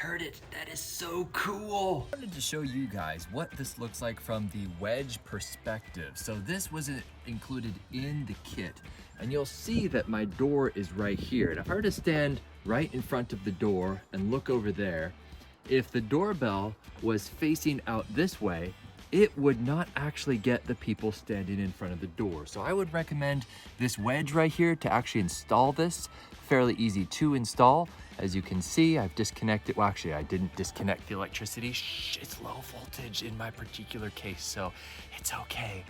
heard it. That is so cool. I wanted to show you guys what this looks like from the wedge perspective. So this was included in the kit, and you'll see that my door is right here. And if I were to stand right in front of the door and look over there, if the doorbell was facing out this way, it would not actually get the people standing in front of the door. So I would recommend this wedge right here to actually install this. Fairly easy to install. As you can see, I've disconnected, well actually I didn't disconnect the electricity. Shh, it's low voltage in my particular case, so it's okay.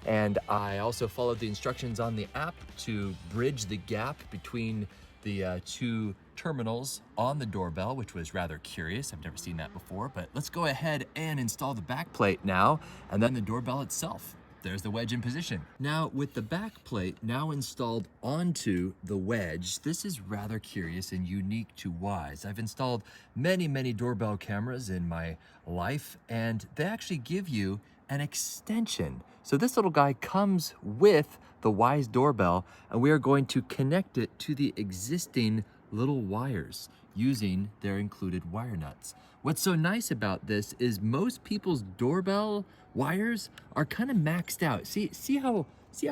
And I also followed the instructions on the app to bridge the gap between the two terminals on the doorbell, which was rather curious. I've never seen that before, but let's go ahead and install the back plate now, and then the doorbell itself. There's the wedge in position. Now, with the back plate now installed onto the wedge, this is rather curious and unique to Wyze. I've installed many doorbell cameras in my life, and they actually give you an extension. So this little guy comes with the Wyze doorbell, and we are going to connect it to the existing little wires using their included wire nuts. What's so nice about this is most people's doorbell wires are kind of maxed out. See how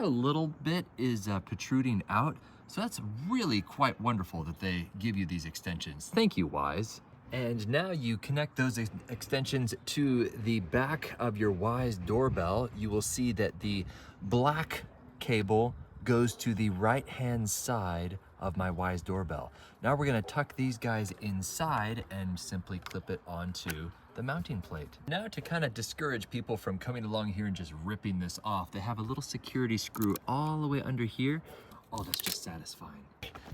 little bit is protruding out? So that's really quite wonderful that they give you these extensions. Thank you, Wyze. And now you connect those extensions to the back of your Wyze doorbell. You will see that the black cable goes to the right-hand side of my Wyze doorbell. Now we're gonna tuck these guys inside and simply clip it onto the mounting plate. Now, to kind of discourage people from coming along here and just ripping this off, they have a little security screw all the way under here. Oh, that's just satisfying.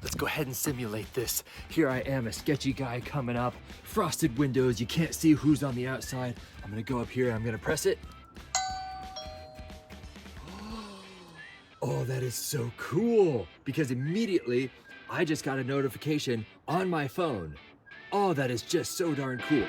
Let's go ahead and simulate this. Here I am, a sketchy guy coming up, frosted windows, you can't see who's on the outside. I'm gonna go up here, I'm gonna press it. Oh, that is so cool, because immediately I just got a notification on my phone. Oh, that is just so darn cool.